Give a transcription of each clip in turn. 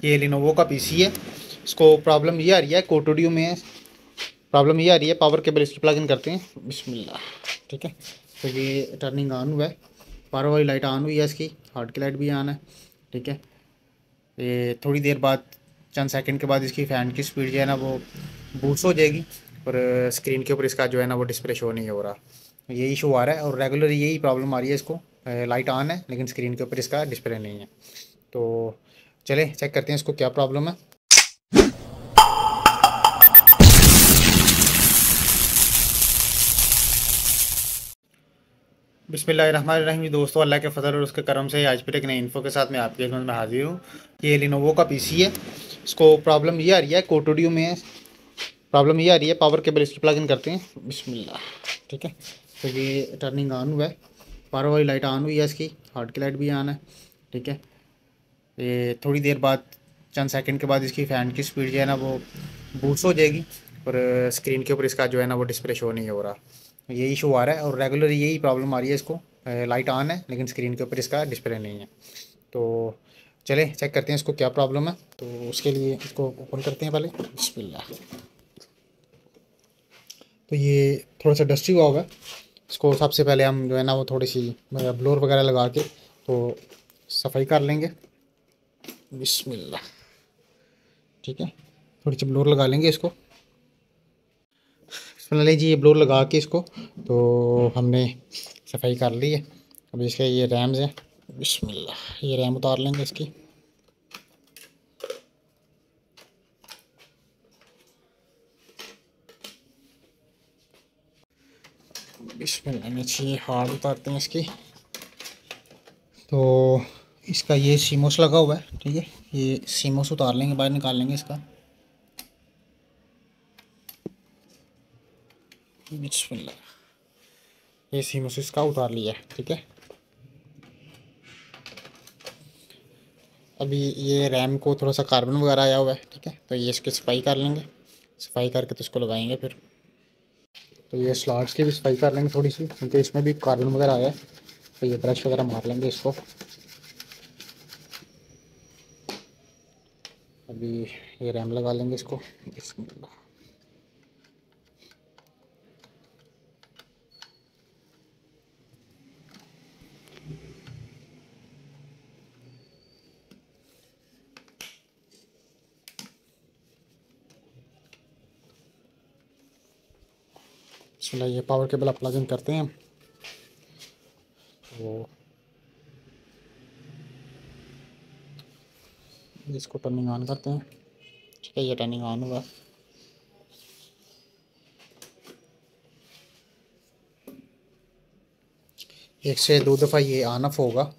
कि ये Lenovo का पीसी है। इसको प्रॉब्लम ये आ रही है, कोटोडियो में है प्रॉब्लम ये आ रही है। पावर केबल इसकी प्लग इन करते हैं, बिस्मिल्लाह। ठीक है, तो ये टर्निंग ऑन हुआ है, पावर वाली लाइट ऑन हुई है, इसकी हार्ड की लाइट भी ऑन है। ठीक है, ये थोड़ी देर बाद, चंद सेकंड के बाद इसकी फ़ैन की स्पीड जो है ना वो बूस्ट हो जाएगी और स्क्रीन के ऊपर इसका जो है ना वो डिस्प्ले शो नहीं हो रहा। ये इशू आ रहा है और रेगुलर यही प्रॉब्लम आ रही है इसको। लाइट ऑन है लेकिन स्क्रीन के ऊपर इसका डिस्प्ले नहीं है। तो चले चेक करते हैं इसको क्या प्रॉब्लम है। बिस्मिल्लाहिर्रहमानिर्रहीम। दोस्तों, अल्लाह के फजल और उसके करम से आज फिर एक नई इन्फो के साथ मैं आपके खिदमत में हाजिर हूँ। ये Lenovo का पीसी है। इसको प्रॉब्लम ये आ रही है, कोटोडियो में है। प्रॉब्लम ये आ रही है, पावर केबल इसकी प्लग इन करते हैं, बिस्मिल्लाह। ठीक है, तो ये टर्निंग ऑन हुआ है, पावर वाली लाइट ऑन हुई है, इसकी हार्ड की लाइट भी ऑन है। ठीक है, ये थोड़ी देर बाद, चंद सेकंड के बाद इसकी फ़ैन की स्पीड जो है ना वो बूस्ट हो जाएगी और स्क्रीन के ऊपर इसका जो है ना वो डिस्प्ले शो नहीं हो रहा। ये इशू आ रहा है और रेगुलर यही प्रॉब्लम आ रही है इसको। लाइट ऑन है लेकिन स्क्रीन के ऊपर इसका डिस्प्ले नहीं है। तो चले चेक करते हैं इसको क्या प्रॉब्लम है। तो उसके लिए इसको ओपन करते हैं पहले, बिस्मिल्लाह। तो ये थोड़ा सा डस्टी हुआ है, इसको सबसे पहले हम जो है ना वो थोड़ी सी ब्लोर वगैरह लगा के तो सफाई कर लेंगे, बिस्मिल्लाह। ठीक है, थोड़ी सी ब्लोर लगा लेंगे इसको, बिस्मिल्लाह जी। ये ब्लोर लगा के इसको तो हमने सफाई कर ली है। अब इसके ये रैम्स हैं, बिस्मिल्लाह। ये रैम उतार लेंगे इसकी, बिस्मिल्लाह। नीचे ये हार्ड उतारते हैं इसकी। तो इसका ये सीमोस लगा हुआ है, ठीक है। ये सीमोस उतार लेंगे, बाहर निकाल लेंगे इसका, बिस्मिल्लाह। ये सीमोस इसका उतार लिया है, ठीक है। अभी ये रैम को थोड़ा सा कार्बन वगैरह आया हुआ है, ठीक है। तो ये इसकी सफाई कर लेंगे, सफाई करके तो इसको लगाएंगे फिर। तो ये स्लॉट्स की भी सफाई कर लेंगे थोड़ी सी, क्योंकि इसमें भी कार्बन वगैरह आया है। तो ये ब्रश वगैरह मार लेंगे इसको। अभी ये रैम लगा लेंगे इसको, बिस्मिल्लाह। बिस्मिल्लाह। ये पावर केबल आप प्लग इन करते हैं तो इसको टर्निंग ऑन करते हैं, ठीक है। ये टर्निंग ऑन हुआ, 1 से 2 दफ़ा ये ऑन ऑफ होगा।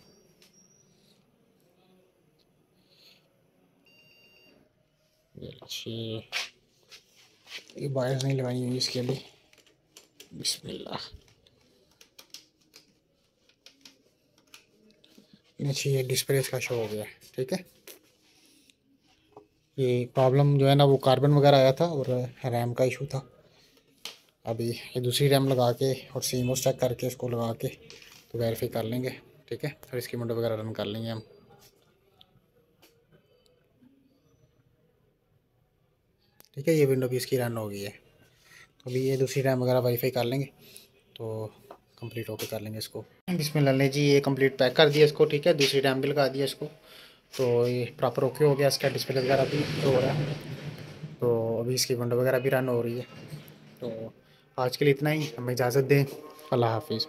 ये वायर्स नहीं लगाई हुई इसके लिए, बिस्मिल्लाह। नीचे ये डिस्प्ले इसका शो हो गया है, ठीक है। ये प्रॉब्लम जो है ना वो कार्बन वगैरह आया था और रैम का इशू था। अभी ये दूसरी रैम लगा के और सीमोस चेक करके इसको लगा के तो वेरीफाई कर लेंगे, ठीक है। फिर इसकी विंडो वगैरह रन कर लेंगे हम, ठीक है। ये विंडो भी इसकी रन हो गई है। तो अभी ये दूसरी रैम वगैरह वाईफाई कर लेंगे तो कंप्लीट होके कर लेंगे इसको, बिस्मिल्लाह। ने जी ये कंप्लीट पैक कर दिया इसको, ठीक है। दूसरी रैम भी लगा दिया इसको, तो ये प्रॉपर ओके हो गया। इसका डिस्प्ले वगैरह भी हो रहा है, तो अभी इसकी विंडो वगैरह भी रन हो रही है। तो आज के लिए इतना ही, हमें इजाज़त दें। अल्लाह हाफिज़।